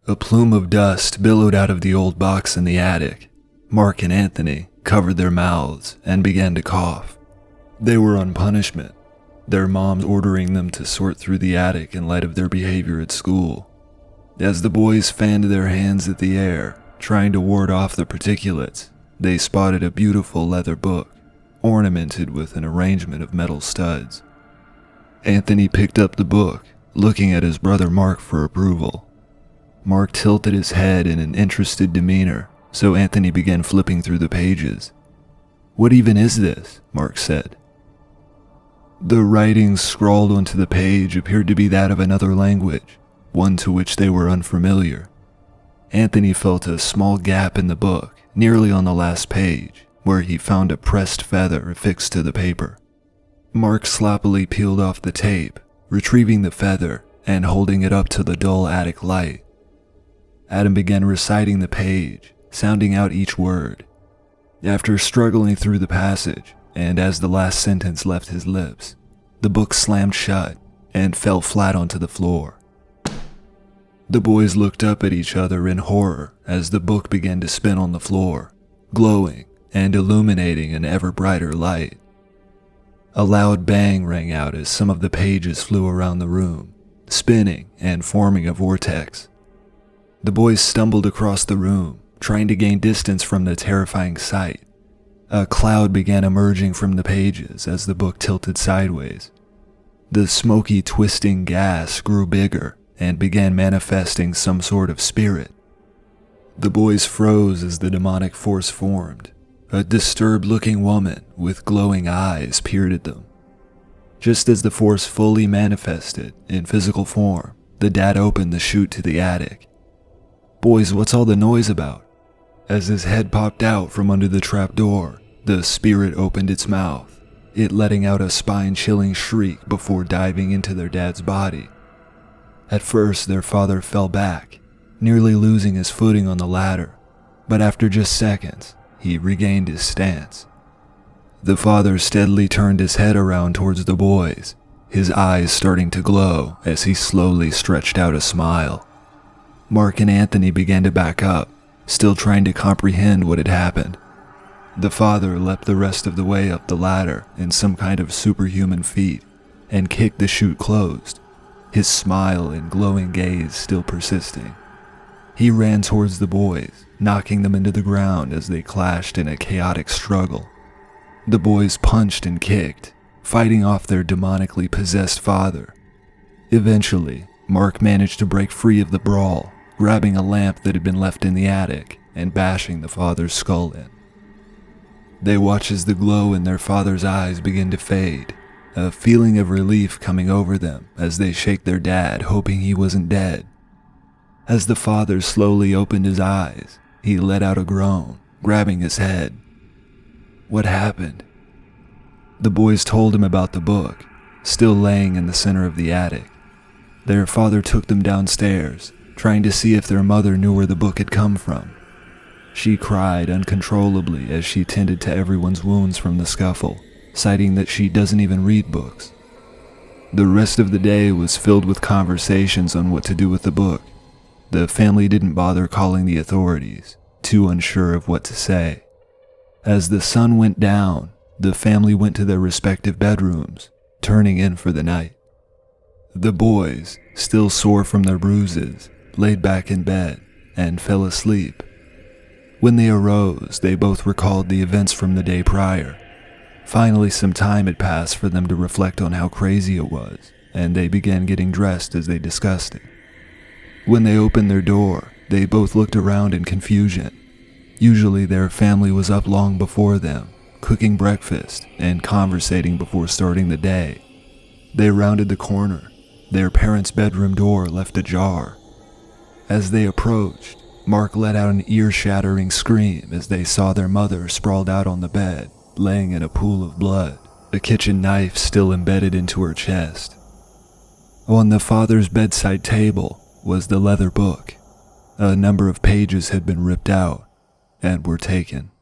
A plume of dust billowed out of the old box in the attic. Mark and Anthony covered their mouths and began to cough. They were on punishment, their moms ordering them to sort through the attic in light of their behavior at school. As the boys fanned their hands at the air, trying to ward off the particulates, they spotted a beautiful leather book, ornamented with an arrangement of metal studs. Anthony picked up the book, looking at his brother Mark for approval. Mark tilted his head in an interested demeanor, so Anthony began flipping through the pages. "What even is this?" Mark said. The writing scrawled onto the page appeared to be that of another language, one to which they were unfamiliar. Anthony felt a small gap in the book, nearly on the last page, where he found a pressed feather affixed to the paper. Mark sloppily peeled off the tape, retrieving the feather and holding it up to the dull attic light. Adam began reciting the page, sounding out each word. After struggling through the passage, and as the last sentence left his lips, the book slammed shut and fell flat onto the floor. The boys looked up at each other in horror as the book began to spin on the floor, glowing and illuminating an ever brighter light. A loud bang rang out as some of the pages flew around the room, spinning and forming a vortex. The boys stumbled across the room, trying to gain distance from the terrifying sight. A cloud began emerging from the pages as the book tilted sideways. The smoky, twisting gas grew bigger and began manifesting some sort of spirit. The boys froze as the demonic force formed. A disturbed-looking woman with glowing eyes peered at them. Just as the force fully manifested in physical form, the dad opened the chute to the attic. "Boys, what's all the noise about?" As his head popped out from under the trap door, the spirit opened its mouth, it letting out a spine-chilling shriek before diving into their dad's body. At first, their father fell back, nearly losing his footing on the ladder, but after just seconds, he regained his stance. The father steadily turned his head around towards the boys, his eyes starting to glow as he slowly stretched out a smile. Mark and Anthony began to back up, still trying to comprehend what had happened. The father leapt the rest of the way up the ladder in some kind of superhuman feat and kicked the chute closed, his smile and glowing gaze still persisting. He ran towards the boys, knocking them into the ground as they clashed in a chaotic struggle. The boys punched and kicked, fighting off their demonically possessed father. Eventually, Mark managed to break free of the brawl, grabbing a lamp that had been left in the attic and bashing the father's skull in. They watched as the glow in their father's eyes began to fade, a feeling of relief coming over them as they shake their dad, hoping he wasn't dead. As the father slowly opened his eyes, he let out a groan, grabbing his head. What happened? The boys told him about the book, still laying in the center of the attic. Their father took them downstairs, trying to see if their mother knew where the book had come from. She cried uncontrollably as she tended to everyone's wounds from the scuffle, citing that she doesn't even read books. The rest of the day was filled with conversations on what to do with the book. The family didn't bother calling the authorities, too unsure of what to say. As the sun went down, the family went to their respective bedrooms, turning in for the night. The boys, still sore from their bruises, laid back in bed and fell asleep. When they arose, they both recalled the events from the day prior. Finally, some time had passed for them to reflect on how crazy it was, and they began getting dressed as they discussed it. When they opened their door, they both looked around in confusion. Usually their family was up long before them, cooking breakfast and conversating before starting the day. They rounded the corner, their parents' bedroom door left ajar. As they approached, Mark let out an ear-shattering scream as they saw their mother sprawled out on the bed, laying in a pool of blood, a kitchen knife still embedded into her chest. On the father's bedside table was the leather book. A number of pages had been ripped out and were taken.